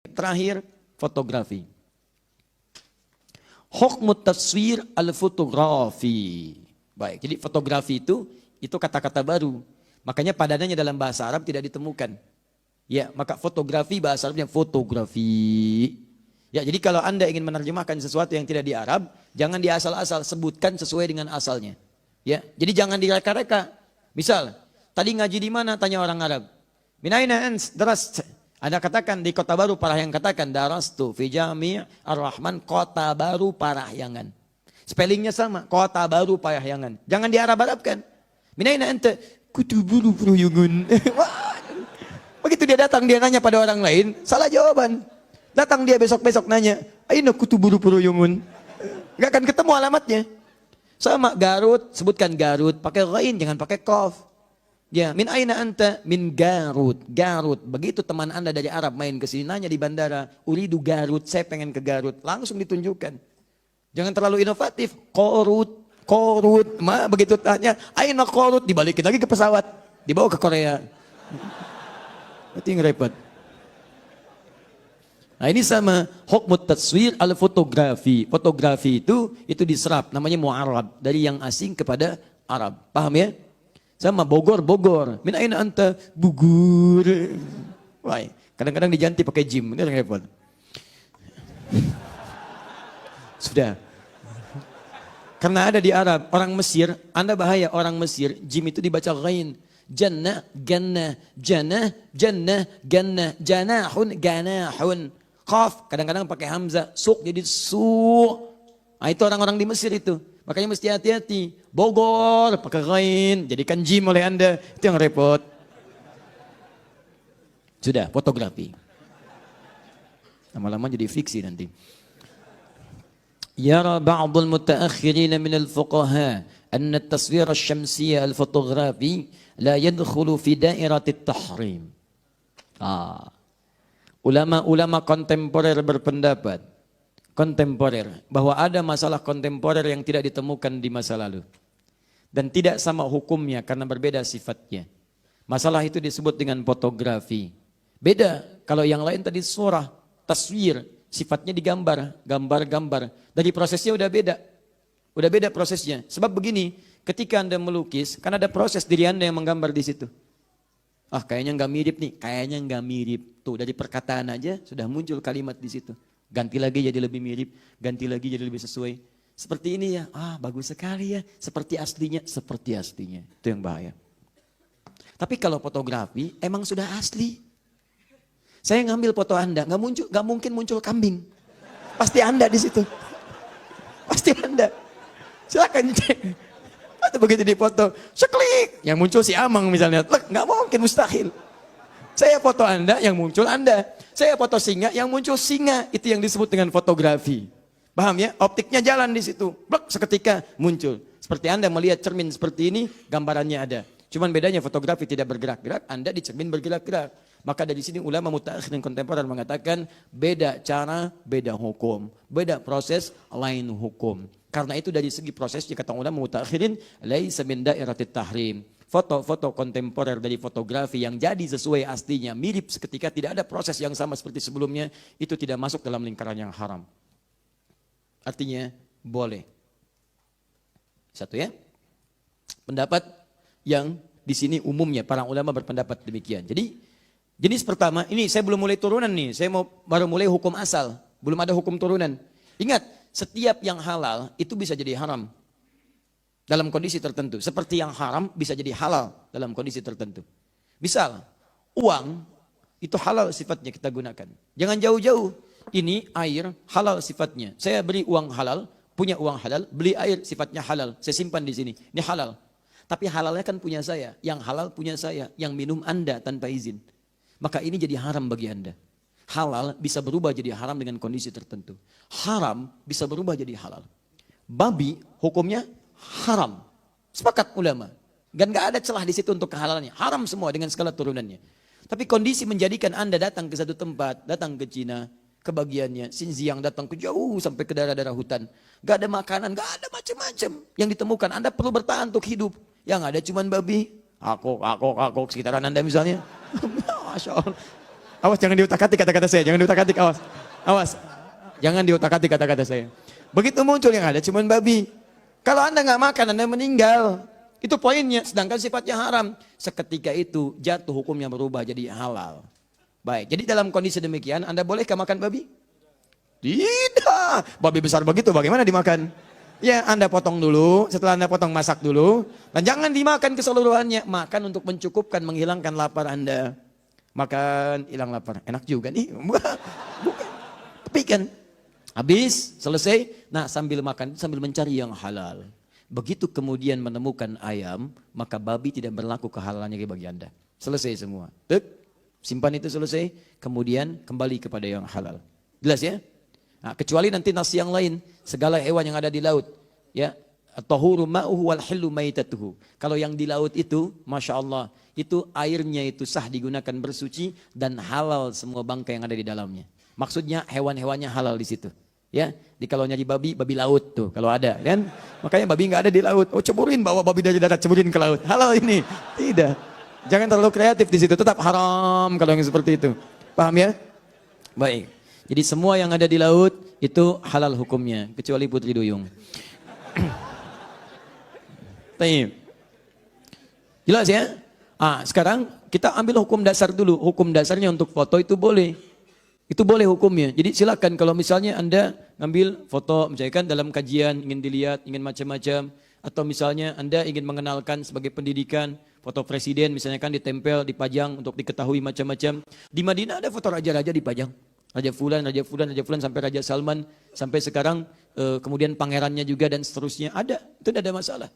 Terakhir, fotografi. Hukmu taswir al-fotografi. Baik, jadi fotografi itu kata-kata baru. Makanya padanannya dalam bahasa Arab tidak ditemukan. Ya, maka fotografi bahasa Arabnya fotografi. Ya, jadi kalau Anda ingin menerjemahkan sesuatu yang tidak di Arab, jangan di asal-asal, sebutkan sesuai dengan asalnya. Ya, jadi jangan direka-reka. Misal, tadi ngaji di mana? Tanya orang Arab. Min aina ants darast? Anda katakan di Kota Baru Parahyangan, katakan darastu fi Jami' Ar-Rahman Kota Baru Parahyangan. Spellingnya sama, Kota Baru Parahyangan. Jangan di Arab-Arabkan. Min aina anta? Kutuburu Parahyangan. Begitu dia datang, dia nanya pada orang lain, salah jawaban. Datang dia besok-besok nanya, aina Kutuburu Parahyangan. Gak akan ketemu alamatnya. Sama Garut, sebutkan Garut, pakai ghain, jangan pakai qaf. Ya, min aina anta? Min Garut. Garut. Begitu teman Anda dari Arab main ke sini, nanya di bandara, uridu Garut, saya pengen ke Garut. Langsung ditunjukkan. Jangan terlalu inovatif. Korut. Begitu tanya, aina Korut? Dibalikin lagi ke pesawat. Dibawa ke Korea. Itu yang repot. Nah ini sama hukmu taswir al-fotografi. Fotografi itu diserap, namanya mu'arab. Dari yang asing kepada Arab. Paham ya? Sama Bogor. Min aina anta? Bugur. Wah, kadang-kadang diganti pakai jim. Ini repot. Sudah. Karena ada di Arab, orang Mesir, Anda bahaya orang Mesir, jim itu dibaca ghain. Jannah, gannah, jannah, jannah, gannah, janahun, ganahun. Qaf, kadang-kadang pakai hamzah, suq jadi su'. Nah itu orang-orang di Mesir itu. Makanya mesti hati-hati. Bogor, pakai ghain, jadikan jim oleh Anda. Itu yang repot. Sudah, fotografi. Lama-lama jadi fiksi nanti. Yara ba'dul mutaakhirina minal fuqaha anna at-taswir asy-syamsiyya al-fotografi la yadkhulu fi dairatit tahrim. Ulama-ulama kontemporer berpendapat bahwa ada masalah kontemporer yang tidak ditemukan di masa lalu dan tidak sama hukumnya karena berbeda sifatnya. Masalah itu disebut dengan fotografi. Beda kalau yang lain tadi surah, taswir, sifatnya digambar, gambar. Dari prosesnya udah beda prosesnya. Sebab begini, ketika Anda melukis, kan ada proses diri Anda yang menggambar di situ. Kayaknya nggak mirip nih, kayaknya nggak mirip. Tuh dari perkataan aja sudah muncul kalimat di situ. Ganti lagi jadi lebih mirip, ganti lagi jadi lebih sesuai. Seperti ini ya, bagus sekali ya. Seperti aslinya. Itu yang bahaya. Tapi kalau fotografi emang sudah asli. Saya ngambil foto Anda, nggak mungkin muncul kambing. Pasti Anda di situ. Pasti Anda. Silakan cek. Atau begitu di foto, seklik, yang muncul si Amang misalnya, nggak mungkin, mustahil. Saya foto Anda, yang muncul Anda. Saya foto singa, yang muncul singa. Itu yang disebut dengan fotografi. Paham ya? Optiknya jalan di situ. Blok, seketika muncul. Seperti Anda melihat cermin seperti ini, gambarannya ada. Cuman bedanya fotografi tidak bergerak-gerak, Anda di cermin bergerak-gerak. Maka dari sini ulama mutaakhir dan kontemporer mengatakan beda cara, beda hukum. Beda proses, lain hukum. Karena itu dari segi prosesnya kata ulama mutaakhirin, laisa min dairatit tahrim. Foto-foto kontemporer dari fotografi yang jadi sesuai aslinya, mirip seketika, tidak ada proses yang sama seperti sebelumnya, itu tidak masuk dalam lingkaran yang haram. Artinya boleh. Satu ya. Pendapat yang di sini umumnya para ulama berpendapat demikian. Jadi jenis pertama, ini saya belum mulai turunan nih, saya baru mulai hukum asal, belum ada hukum turunan. Ingat, setiap yang halal itu bisa jadi haram. Dalam kondisi tertentu. Seperti yang haram bisa jadi halal dalam kondisi tertentu. Misal, uang itu halal sifatnya kita gunakan. Jangan jauh-jauh. Ini air halal sifatnya. Saya beri uang halal, punya uang halal, beli air sifatnya halal. Saya simpan di sini. Ini halal. Tapi halalnya kan punya saya. Yang halal punya saya. Yang minum Anda tanpa izin. Maka ini jadi haram bagi Anda. Halal bisa berubah jadi haram dengan kondisi tertentu. Haram bisa berubah jadi halal. Babi hukumnya haram. Sepakat ulama. Dan gak ada celah di situ untuk kehalalannya. Haram semua dengan segala turunannya. Tapi kondisi menjadikan Anda datang ke satu tempat, datang ke Cina, kebagiannya, Xinjiang datang ke jauh sampai ke daerah-daerah hutan. Gak ada makanan, gak ada macam-macam yang ditemukan. Anda perlu bertahan untuk hidup. Yang ada cuman babi, akok sekitaran Anda misalnya. Masya Allah. Awas jangan diutak-atik kata-kata saya, jangan diutak-atik, awas. Awas. Jangan diutak-atik kata-kata saya. Begitu muncul yang ada cuman babi. Kalau Anda nggak makan, Anda meninggal. Itu poinnya, sedangkan sifatnya haram. Seketika itu jatuh hukumnya berubah jadi halal. Baik, jadi dalam kondisi demikian, Anda bolehkah makan babi? Tidak. Babi besar begitu bagaimana dimakan? Ya, Anda potong dulu, setelah Anda potong masak dulu. Dan jangan dimakan keseluruhannya. Makan untuk mencukupkan, menghilangkan lapar Anda. Makan, hilang lapar. Enak juga nih. Bukan. Tapi kan, habis, selesai. Nah, sambil makan, sambil mencari yang halal. Begitu kemudian menemukan ayam, maka babi tidak berlaku kehalalannya bagi Anda. Selesai semua. Tuk, simpan itu selesai, kemudian kembali kepada yang halal. Jelas ya? Nah, kecuali nanti nas yang lain, segala hewan yang ada di laut, ya, tahuru ma'uhu wal hillu maitatuhu. Kalau yang di laut itu, masya Allah, itu airnya itu sah digunakan bersuci dan halal semua bangkai yang ada di dalamnya. Maksudnya hewan-hewannya halal di situ. Ya, di kalau nyari babi, babi laut tuh kalau ada, kan? Makanya babi nggak ada di laut. Oh, ceburin, bawa babi dari darat, ceburin ke laut. Halal ini. Tidak. Jangan terlalu kreatif di situ, tetap haram kalau yang seperti itu. Paham ya? Baik. Jadi semua yang ada di laut itu halal hukumnya, kecuali putri duyung. Taib. Jelas ya? Sekarang kita ambil hukum dasar dulu. Hukum dasarnya untuk foto itu boleh. Itu boleh hukumnya. Jadi silakan kalau misalnya Anda ngambil foto, misalkan dalam kajian, ingin dilihat, ingin macam-macam. Atau misalnya Anda ingin mengenalkan sebagai pendidikan, foto presiden misalnya kan ditempel, dipajang untuk diketahui macam-macam. Di Madinah ada foto raja-raja dipajang. Raja Fulan, Raja Fulan, Raja Fulan, sampai Raja Salman, sampai sekarang kemudian pangerannya juga dan seterusnya ada, itu tidak ada masalah.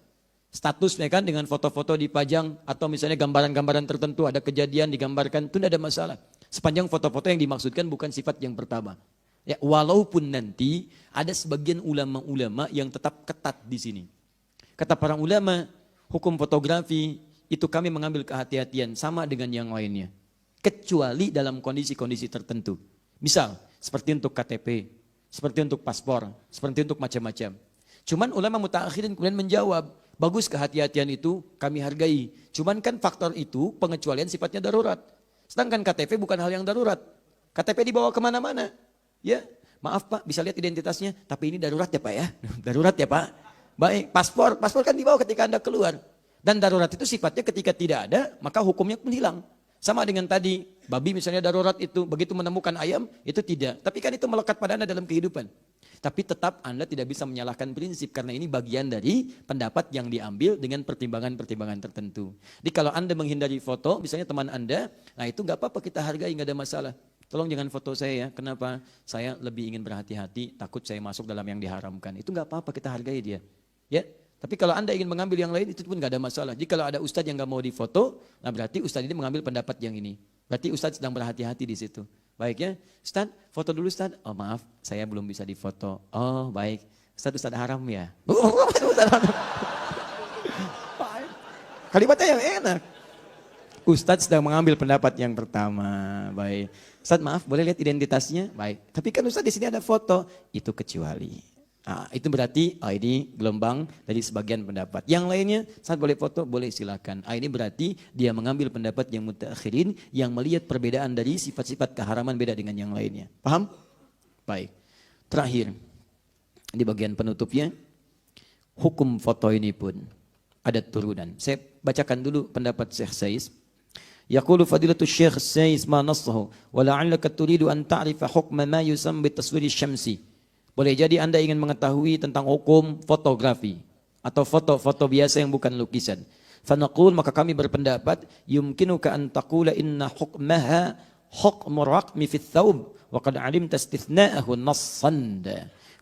Statusnya kan dengan foto-foto dipajang atau misalnya gambaran-gambaran tertentu ada kejadian digambarkan, itu tidak ada masalah. Sepanjang foto-foto yang dimaksudkan bukan sifat yang pertama. Ya, walaupun nanti ada sebagian ulama-ulama yang tetap ketat di sini. Kata para ulama, hukum fotografi itu kami mengambil kehati-hatian sama dengan yang lainnya. Kecuali dalam kondisi-kondisi tertentu. Misal, seperti untuk KTP, seperti untuk paspor, seperti untuk macam-macam. Cuman ulama mutaakhirin kemudian menjawab, bagus kehati-hatian itu kami hargai. Cuman kan faktor itu pengecualian sifatnya darurat. Sedangkan KTP bukan hal yang darurat. KTP dibawa kemana-mana. Ya, maaf Pak, bisa lihat identitasnya, tapi ini darurat ya Pak ya. Darurat ya Pak. Baik, paspor kan dibawa ketika Anda keluar. Dan darurat itu sifatnya ketika tidak ada, maka hukumnya pun hilang. Sama dengan tadi, babi misalnya darurat itu, begitu menemukan ayam, itu tidak. Tapi kan itu melekat pada Anda dalam kehidupan. Tapi tetap Anda tidak bisa menyalahkan prinsip, karena ini bagian dari pendapat yang diambil dengan pertimbangan-pertimbangan tertentu. Jadi kalau Anda menghindari foto, misalnya teman Anda, nah itu nggak apa-apa kita hargai, nggak ada masalah. Tolong jangan foto saya ya, kenapa? Saya lebih ingin berhati-hati, takut saya masuk dalam yang diharamkan. Itu nggak apa-apa, kita hargai dia. Ya. Tapi kalau Anda ingin mengambil yang lain, itu pun nggak ada masalah. Jika kalau ada ustadz yang nggak mau difoto, nah berarti ustadz ini mengambil pendapat yang ini. Berarti ustadz sedang berhati-hati di situ. Baik ya, ustadz foto dulu ustadz. Oh maaf, saya belum bisa difoto. Oh baik, ustadz haram ya. Kalimatnya yang enak. Ustadz sedang mengambil pendapat yang pertama. Baik, ustadz maaf, boleh lihat identitasnya? Baik. Tapi kan ustadz di sini ada foto. Itu kecuali. Nah, itu berarti ini gelombang dari sebagian pendapat. Yang lainnya saat boleh foto, boleh silakan. Ini berarti dia mengambil pendapat yang mutaakhirin yang melihat perbedaan dari sifat-sifat keharaman beda dengan yang lainnya. Paham? Baik. Terakhir di bagian penutupnya, hukum foto ini pun ada turunan. Saya bacakan dulu pendapat Syekh Saiz. Yaqulu fadilatul Syekh Saiz ma nassahu wa la'allaka turidu an ta'rifa hukma ma yusam bi taswiri syamsi. Boleh jadi Anda ingin mengetahui tentang hukum fotografi atau foto-foto biasa yang bukan lukisan. Fanaqul, maka kami berpendapat yumkinuka an taqula inna hukmaha hukmu raqmi fi thawb wa qad alimta istithna'ahu nassan.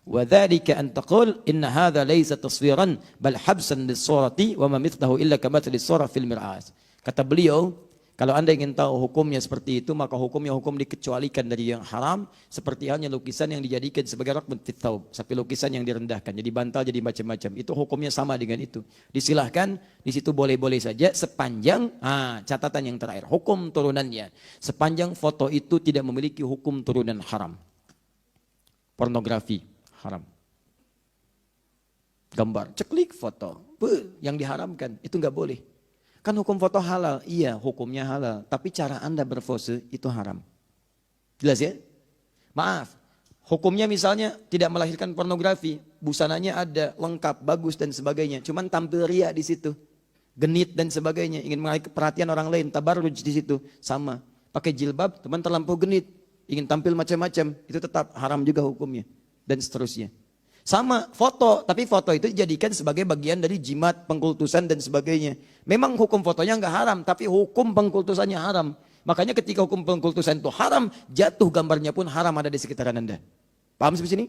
Wa dhalika an taqul inna hadha laysa taswiran bal habsan lis-surati wa ma mithlahu illa kamathali as-surah fil mir'at. Kata beliau, kalau Anda ingin tahu hukumnya seperti itu, maka hukumnya hukum dikecualikan dari yang haram, seperti halnya lukisan yang dijadikan sebagai raqmun fit thawb, sampai lukisan yang direndahkan, jadi bantal, jadi macam-macam. Itu hukumnya sama dengan itu. Disilahkan, di situ boleh-boleh saja sepanjang, catatan yang terakhir, hukum turunannya. Sepanjang foto itu tidak memiliki hukum turunan haram. Pornografi, haram. Gambar, ceklik foto, yang diharamkan, itu nggak boleh. Kan hukum foto halal, iya hukumnya halal, tapi cara Anda berpose itu haram. Jelas ya? Maaf, hukumnya misalnya tidak melahirkan pornografi, busananya ada, lengkap, bagus dan sebagainya. Cuman tampil ria di situ, genit dan sebagainya, ingin menarik perhatian orang lain, tabarruj di situ, sama. Pakai jilbab, teman terlampau genit, ingin tampil macam-macam, itu tetap haram juga hukumnya dan seterusnya. Sama foto, tapi foto itu dijadikan sebagai bagian dari jimat, pengkultusan dan sebagainya. Memang hukum fotonya nggak haram, tapi hukum pengkultusannya haram. Makanya ketika hukum pengkultusan itu haram, jatuh gambarnya pun haram ada di sekitaran Anda. Paham sampai sini?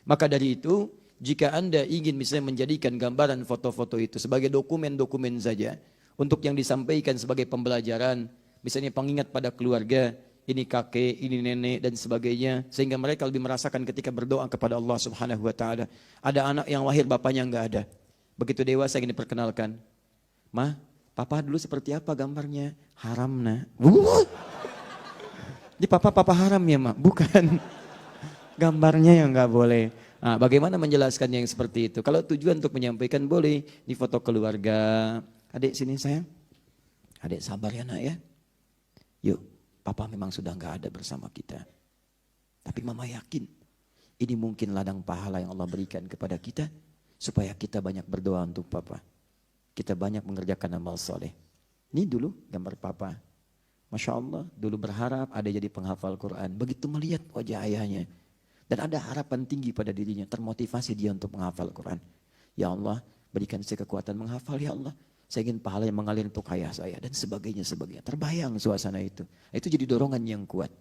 Maka dari itu, jika Anda ingin misalnya menjadikan gambaran foto-foto itu sebagai dokumen-dokumen saja, untuk yang disampaikan sebagai pembelajaran, misalnya pengingat pada keluarga, ini kakek, ini nenek dan sebagainya, sehingga mereka lebih merasakan ketika berdoa kepada Allah Subhanahu wa taala. Ada anak yang lahir bapaknya enggak ada. Begitu dewasa ingin diperkenalkan. "Ma, papa dulu seperti apa gambarnya?" "Haram, Nak." Di papa haram ya, Mak? Bukan. Gambarnya yang enggak boleh. Nah, bagaimana menjelaskannya yang seperti itu? Kalau tujuan untuk menyampaikan boleh di foto keluarga. "Adik sini sayang. Adik sabar ya, Nak ya. Yuk, papa memang sudah enggak ada bersama kita. Tapi mama yakin ini mungkin ladang pahala yang Allah berikan kepada kita supaya kita banyak berdoa untuk papa. Kita banyak mengerjakan amal soleh." Ini dulu gambar papa. Masya Allah, dulu berharap ada jadi penghafal Quran. Begitu melihat wajah ayahnya. Dan ada harapan tinggi pada dirinya, termotivasi dia untuk menghafal Quran. "Ya Allah, berikan saya kekuatan menghafal ya Allah. Saya ingin pahala yang mengalir untuk ayah saya." Dan sebagainya. Terbayang suasana itu. Itu jadi dorongan yang kuat.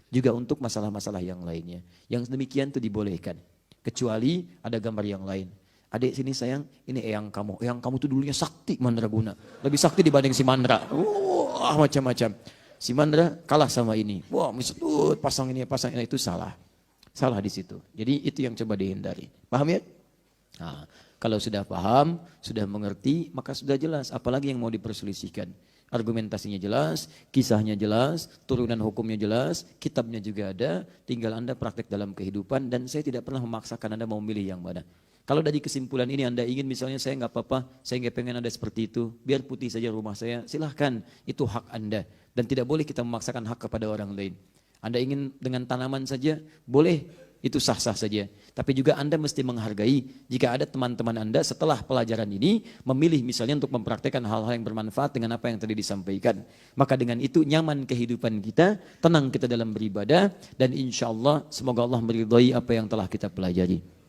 Juga untuk masalah-masalah yang lainnya. Yang demikian itu dibolehkan. Kecuali ada gambar yang lain. "Adik sini sayang, ini eyang kamu. Eyang kamu tuh dulunya sakti mandraguna. Lebih sakti dibanding si Mandra. Wah, macam-macam. Si Mandra kalah sama ini. Wah, misalnya pasang ini, itu salah. Salah di situ. Jadi itu yang coba dihindari. Paham ya? Nah, kalau sudah paham, sudah mengerti, maka sudah jelas. Apalagi yang mau diperselisihkan. Argumentasinya jelas, kisahnya jelas, turunan hukumnya jelas, kitabnya juga ada. Tinggal Anda praktek dalam kehidupan dan saya tidak pernah memaksakan Anda mau milih yang mana. Kalau dari kesimpulan ini Anda ingin misalnya saya nggak apa-apa, saya nggak pengen ada seperti itu, biar putih saja rumah saya, silahkan, itu hak Anda. Dan tidak boleh kita memaksakan hak kepada orang lain. Anda ingin dengan tanaman saja, boleh, itu sah-sah saja. Tapi juga Anda mesti menghargai jika ada teman-teman Anda setelah pelajaran ini memilih misalnya untuk mempraktekkan hal-hal yang bermanfaat dengan apa yang tadi disampaikan. Maka dengan itu nyaman kehidupan kita, tenang kita dalam beribadah, dan insya Allah semoga Allah meridhai apa yang telah kita pelajari.